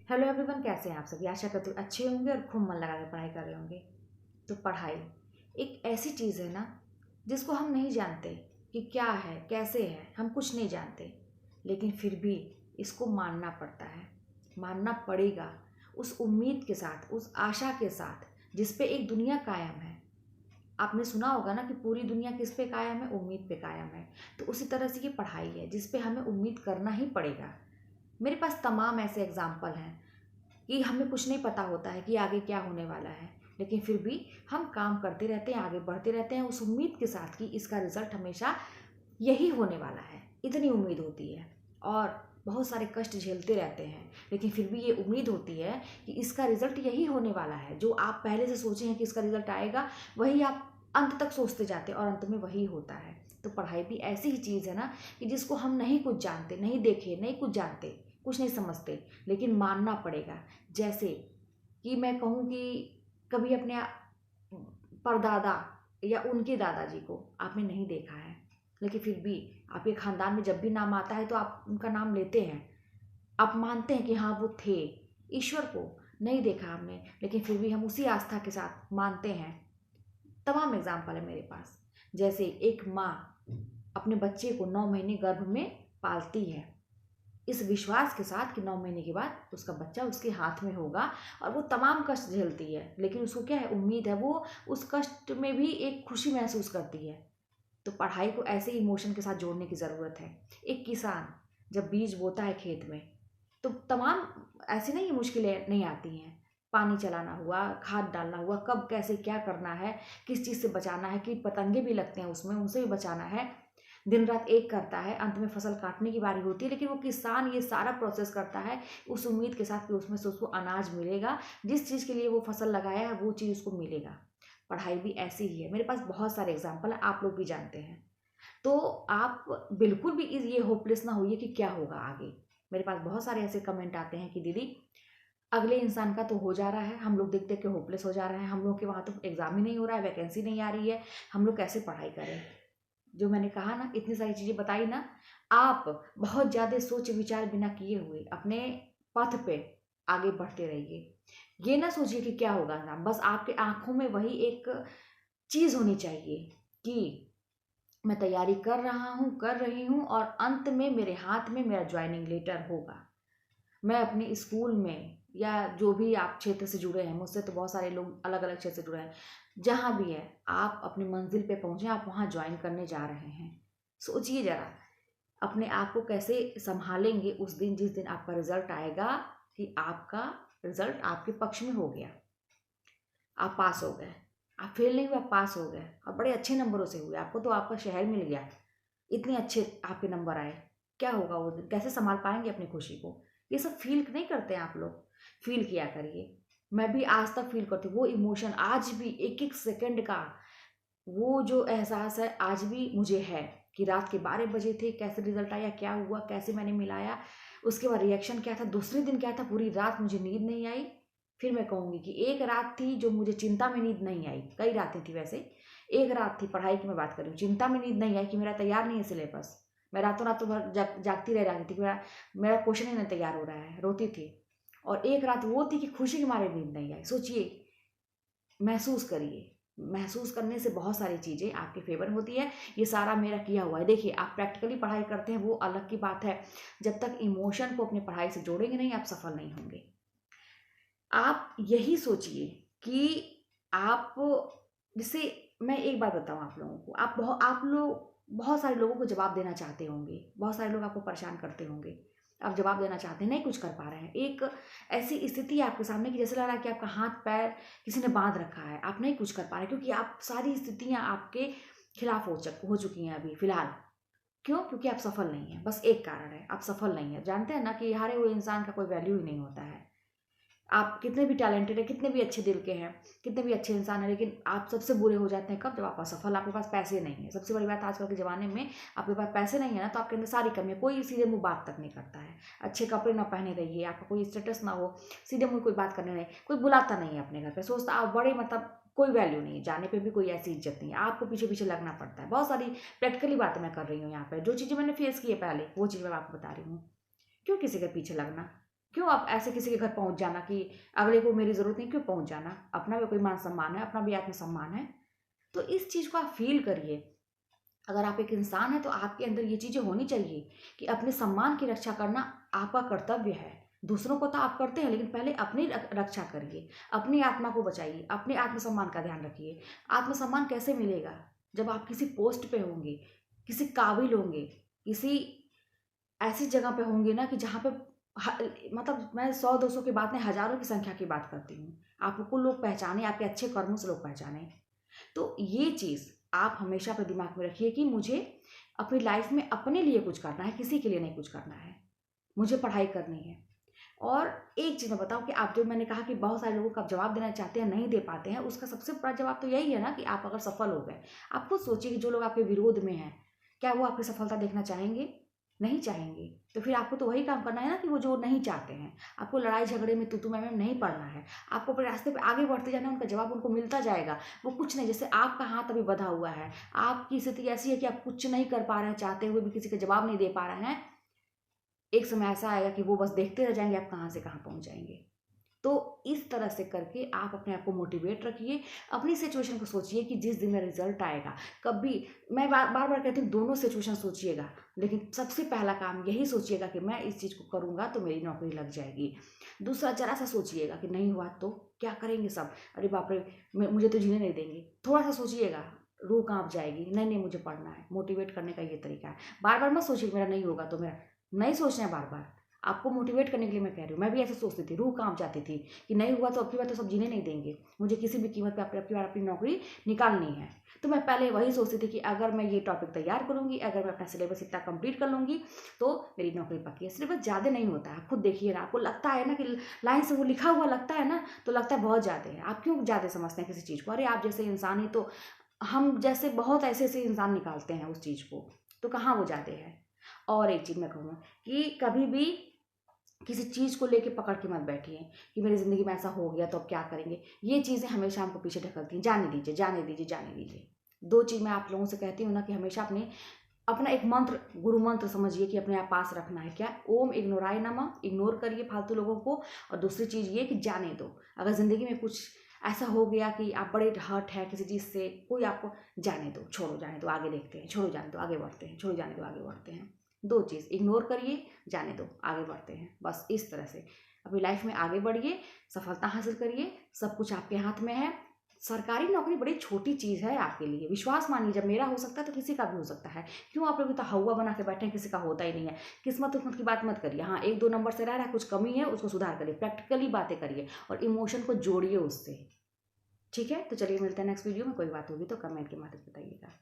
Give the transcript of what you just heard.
Hello everyone, कैसे हैं आप सभी। आशा करती हूँ अच्छे होंगे और खूब मन लगा के पढ़ाई कर रहे होंगे। तो पढ़ाई एक ऐसी चीज़ है ना, जिसको हम नहीं जानते कि क्या है कैसे है, हम कुछ नहीं जानते। लेकिन फिर भी इसको मानना पड़ता है, मानना पड़ेगा। उस उम्मीद के साथ, उस आशा के साथ जिस पे एक दुनिया कायम है। आपने सुना होगा ना कि पूरी दुनिया किस पे कायम है, उम्मीद पे कायम है। तो उसी तरह से ये पढ़ाई है जिस पे हमें उम्मीद करना ही पड़ेगा। मेरे पास तमाम ऐसे एग्जाम्पल हैं कि हमें कुछ नहीं पता होता है कि आगे क्या होने वाला है, लेकिन फिर भी हम काम करते रहते हैं, आगे बढ़ते रहते हैं उस उम्मीद के साथ कि इसका रिजल्ट हमेशा यही होने वाला है। इतनी उम्मीद होती है और बहुत सारे कष्ट झेलते रहते हैं, लेकिन फिर भी ये उम्मीद होती है कि इसका रिजल्ट यही होने वाला है। जो आप पहले से सोचे हैं कि इसका रिजल्ट आएगा, वही आप अंत तक सोचते जाते हैं और अंत में वही होता है। तो पढ़ाई भी ऐसी ही चीज़ है ना, कि जिसको हम नहीं कुछ जानते, नहीं देखे, नहीं कुछ जानते, कुछ नहीं समझते, लेकिन मानना पड़ेगा। जैसे कि मैं कहूँ कि कभी अपने परदादा या उनके दादाजी को आपने नहीं देखा है, लेकिन फिर भी आपके खानदान में जब भी नाम आता है तो आप उनका नाम लेते हैं। आप मानते हैं कि हाँ वो थे। ईश्वर को नहीं देखा हमने, लेकिन फिर भी हम उसी आस्था के साथ मानते हैं। तमाम एग्जाम्पल है मेरे पास। जैसे एक माँ अपने बच्चे को 9 महीने गर्भ में पालती है, इस विश्वास के साथ कि 9 महीने के बाद उसका बच्चा उसके हाथ में होगा, और वो तमाम कष्ट झेलती है, लेकिन उसको क्या है, उम्मीद है। वो उस कष्ट में भी एक खुशी महसूस करती है। तो पढ़ाई को ऐसे इमोशन के साथ जोड़ने की ज़रूरत है। एक किसान जब बीज बोता है खेत में, तो तमाम ऐसी नहीं मुश्किलें नहीं आती हैं। पानी चलाना हुआ, खाद डालना हुआ, कब कैसे क्या करना है, किस चीज़ से बचाना है, कीट पतंगे भी लगते हैं उसमें, उनसे भी बचाना है। दिन रात एक करता है, अंत में फसल काटने की बारी होती है, लेकिन वो किसान ये सारा प्रोसेस करता है उस उम्मीद के साथ कि उसमें से उसको अनाज मिलेगा। जिस चीज़ के लिए वो फसल लगाया है वो चीज़ उसको मिलेगा। पढ़ाई भी ऐसी ही है। मेरे पास बहुत सारे एग्जाम्पल हैं, आप लोग भी जानते हैं। तो आप बिल्कुल भी ये होपलेस ना होइए कि क्या होगा आगे। मेरे पास बहुत सारे ऐसे कमेंट आते हैं कि दीदी, अगले इंसान का तो हो जा रहा है, हम लोग देख देख के होपलेस हो जा रहे हैं, हम लोग के वहाँ तो एग्जाम ही नहीं हो रहा है, वैकेंसी नहीं आ रही है, हम लोग कैसे पढ़ाई करें। जो मैंने कहा ना, इतनी सारी चीज़ें बताई ना, आप बहुत ज़्यादा सोच विचार बिना किए हुए अपने पथ पे आगे बढ़ते रहिए। ये ना सोचिए कि क्या होगा ना, बस आपके आंखों में वही एक चीज़ होनी चाहिए कि मैं तैयारी कर रहा हूँ, कर रही हूँ, और अंत में मेरे हाथ में मेरा ज्वाइनिंग लेटर होगा। मैं अपने स्कूल में या जो भी आप क्षेत्र से जुड़े हैं, मुझसे तो बहुत सारे लोग अलग अलग क्षेत्र से जुड़े हैं, जहाँ भी है आप अपनी मंजिल पे पहुँचे, आप वहाँ ज्वाइन करने जा रहे हैं। सोचिए जरा, अपने आप को कैसे संभालेंगे उस दिन जिस दिन आपका रिजल्ट आएगा कि आपका रिजल्ट आपके पक्ष में हो गया, आप पास हो गए। आप फेल नहीं हुए, आप पास हो गए, और बड़े अच्छे नंबरों से हुए, आपको तो आपका शहर मिल गया, इतने अच्छे आपके नंबर आए। क्या होगा उस दिन, कैसे संभाल पाएंगे अपनी खुशी को। ये सब फील नहीं करते हैं आप लोग, फील किया करिए। मैं भी आज तक फील करती हूँ वो इमोशन, आज भी एक एक सेकंड का वो जो एहसास है आज भी मुझे है कि रात के 12 बजे थे, कैसे रिजल्ट आया, क्या हुआ, कैसे मैंने मिलाया, उसके बाद रिएक्शन क्या था, दूसरे दिन क्या था, पूरी रात मुझे नींद नहीं आई। फिर मैं कहूँगी कि एक रात थी जो मुझे चिंता में नींद नहीं आई, कई रातें थी वैसे। एक रात थी पढ़ाई की मैं बात कर रही हूँ, चिंता में नींद नहीं आई कि मेरा तैयार नहीं है सिलेबस। मैं रातों रातों भर जागती रह जाती थी कि मेरा मेरा क्वेश्चन ही नहीं तैयार हो रहा है, रोती थी। और एक रात वो थी कि खुशी के मारे नींद नहीं आई। सोचिए, महसूस करिए। महसूस करने से बहुत सारी चीज़ें आपके फेवर होती है। ये सारा मेरा किया हुआ है। देखिए, आप प्रैक्टिकली पढ़ाई करते हैं वो अलग की बात है। जब तक इमोशन को अपनी पढ़ाई से जोड़ेंगे नहीं, आप सफल नहीं होंगे। आप यही सोचिए कि आप, जैसे मैं एक बात बताऊं आप लोगों को, आप लोग बहुत सारे लोगों को जवाब देना चाहते होंगे, बहुत सारे लोग आपको परेशान करते होंगे, आप जवाब देना चाहते हैं, नहीं कुछ कर पा रहे हैं। एक ऐसी स्थिति है आपके सामने कि जैसे लग रहा है कि आपका हाथ पैर किसी ने बांध रखा है, आप नहीं कुछ कर पा रहे, क्योंकि आप सारी स्थितियां आपके खिलाफ हो चुकी हैं अभी फिलहाल। क्यों? क्योंकि आप सफल नहीं है। बस एक कारण है, आप सफल नहीं है। जानते हैं ना कि हारे हुए इंसान का कोई वैल्यू ही नहीं होता है। आप कितने भी टैलेंटेड है, कितने भी अच्छे दिल के हैं, कितने भी अच्छे इंसान हैं, लेकिन आप सबसे बुरे हो जाते हैं कब? जब आप असफल, आपके पास पैसे नहीं है। सबसे बड़ी बात, आजकल के ज़माने में आपके पास पैसे नहीं है ना, तो आपके अंदर सारी कमी है। कोई सीधे मुंह बात तक नहीं करता है, अच्छे कपड़े ना पहने रहिए, आपका कोई स्टेटस ना हो, सीधे मुंह कोई बात करने नहीं, कोई बुलाता नहीं है अपने घर पर, सोचता आप बड़े, मतलब कोई वैल्यू नहीं है, जाने पे भी कोई ऐसी इज्जत नहीं है, आपको पीछे पीछे लगना पड़ता है। बहुत सारी प्रैक्टिकली बातें मैं कर रही हूँ यहाँ पे, जो चीज़ें मैंने फेस की है पहले, वो चीज़ मैं आपको बता रही हूँ। क्यों किसी के पीछे लगना? क्यों आप ऐसे किसी के घर पहुंच जाना कि अगले को मेरी ज़रूरत नहीं, क्यों पहुंच जाना? अपना भी कोई मान सम्मान है, अपना भी आत्मसम्मान है। तो इस चीज़ को आप फील करिए। अगर आप एक इंसान हैं तो आपके अंदर ये चीज़ें होनी चाहिए कि अपने सम्मान की रक्षा करना आपका कर्तव्य है। दूसरों को तो आप करते हैं, लेकिन पहले अपनी रक्षा करिए, अपनी आत्मा को बचाइए, अपने आत्मसम्मान का ध्यान रखिए। आत्मसम्मान कैसे मिलेगा? जब आप किसी पोस्ट पे होंगे, किसी काबिल होंगे, किसी ऐसी जगह पे होंगे ना कि जहाँ पे मतलब मैं 100-200 की बात नहीं, हज़ारों की संख्या की बात करती हूँ। आपको लोग पहचाने, आपके अच्छे कर्मों से लोग पहचाने। तो ये चीज़ आप हमेशा अपने दिमाग में रखिए कि मुझे अपनी लाइफ में अपने लिए कुछ करना है, किसी के लिए नहीं कुछ करना है। मुझे पढ़ाई करनी है। और एक चीज़ मैं बताऊँ कि आप जो मैंने कहा कि बहुत सारे लोगों को आप जवाब देना चाहते हैं, नहीं दे पाते हैं, उसका सबसे बड़ा जवाब तो यही है ना कि आप अगर सफल हो गए, आप खुद सोचिए कि जो लोग आपके विरोध में हैं, क्या वो आपकी सफलता देखना चाहेंगे? नहीं चाहेंगे। तो फिर आपको तो वही काम करना है ना कि वो जो नहीं चाहते हैं। आपको लड़ाई झगड़े में तू-तू मैं-मैं नहीं पड़ना है। आपको अपने रास्ते पे आगे बढ़ते जाना है, उनका जवाब उनको मिलता जाएगा। वो कुछ नहीं, जैसे आपका हाथ अभी बँधा हुआ है, आपकी स्थिति ऐसी है कि आप कुछ नहीं कर पा रहे हैं, चाहते हुए भी किसी का जवाब नहीं दे पा रहे हैं। एक समय ऐसा आएगा कि वो बस देखते रह जाएँगे आप कहाँ से कहाँ पहुँच जाएँगे। तो इस तरह से करके आप अपने आप को मोटिवेट रखिए, अपनी सिचुएशन को सोचिए कि जिस दिन मेरा रिज़ल्ट आएगा, कभी मैं बार-बार कहती हूँ दोनों सिचुएशन सोचिएगा, लेकिन सबसे पहला काम यही सोचिएगा कि मैं इस चीज़ को करूँगा तो मेरी नौकरी लग जाएगी। दूसरा ज़रा-सा सोचिएगा कि नहीं हुआ तो क्या करेंगे सब? अरे बाप रे! मुझे तो जीने नहीं देंगे। थोड़ा-सा सोचिएगा, रूह काँप जाएगी, नहीं मुझे पढ़ना है। मोटिवेट करने का ये तरीका है। बार-बार मत सोचिए मेरा नहीं होगा तो मेरा नहीं सोचना है बार-बार। आपको मोटिवेट करने के लिए मैं कह रही हूँ। मैं भी ऐसे सोचती थी, रूह काँप जाती थी कि नहीं हुआ तो अब की बार तो सब जीने नहीं देंगे। मुझे किसी भी कीमत पे अब की बार अपनी नौकरी निकालनी है। तो मैं पहले वही सोचती थी कि अगर मैं ये टॉपिक तैयार करूँगी, अगर मैं अपना सिलेबस इतना कंप्लीट कर लूँगी, तो मेरी नौकरी पक्की है। सिलेबस ज़्यादा नहीं होता है, आप खुद देखिए ना, आपको लगता है ना कि लाइन से वो लिखा हुआ लगता है ना, तो लगता है बहुत ज़्यादा है। आप क्यों ज़्यादा समझते हैं किसी चीज़ को? अरे आप जैसे इंसान ही तो हम जैसे बहुत ऐसे-ऐसे इंसान निकालते हैं उस चीज़ को, तो कहाँ वो ज़्यादा है? और एक चीज़ मैं कहूँ कि कभी भी किसी चीज़ को लेके पकड़ के मत बैठिए कि मेरी ज़िंदगी में ऐसा हो गया तो अब क्या करेंगे? ये चीज़ें हमेशा हमको पीछे ढकलती हैं, जाने दीजिए, जाने दीजिए, जाने दीजिए। 2 चीज़ मैं आप लोगों से कहती हूँ ना कि हमेशा अपना एक मंत्र, गुरु मंत्र समझिए कि अपने आप पास रखना है। क्या? ओम इग्नोराय नमः, इग्नोर करिए फालतू लोगों को। और दूसरी चीज़ ये कि जाने दो। अगर ज़िंदगी में कुछ ऐसा हो गया कि आप बड़े हर्ट हैं किसी चीज़ से, कोई आपको जाने दो, छोड़ो जाने दो, आगे देखते हैं, छोड़ो जाने दो, आगे बढ़ते हैं, छोड़ो जाने दो, आगे बढ़ते हैं। 2 चीज़, इग्नोर करिए, जाने दो, आगे बढ़ते हैं। बस इस तरह से अपनी लाइफ में आगे बढ़िए, सफलता हासिल करिए, सब कुछ आपके हाथ में है। सरकारी नौकरी बड़ी छोटी चीज़ है आपके लिए, विश्वास मानिए जब मेरा हो सकता है तो किसी का भी हो सकता है। क्यों आप लोग इतना हौवा बना के बैठे हैं, किसी का होता ही नहीं है। किस्मत-विस्मत की बात मत करिए। हाँ, 1-2 नंबर से रह रहा है, कुछ कमी है, उसको सुधार करिए, प्रैक्टिकली बातें करिए और इमोशन को जोड़िए उससे। ठीक है? तो चलिए मिलते हैं नेक्स्ट वीडियो में, कोई बात होगी तो कमेंट के माध्यम से बताइएगा।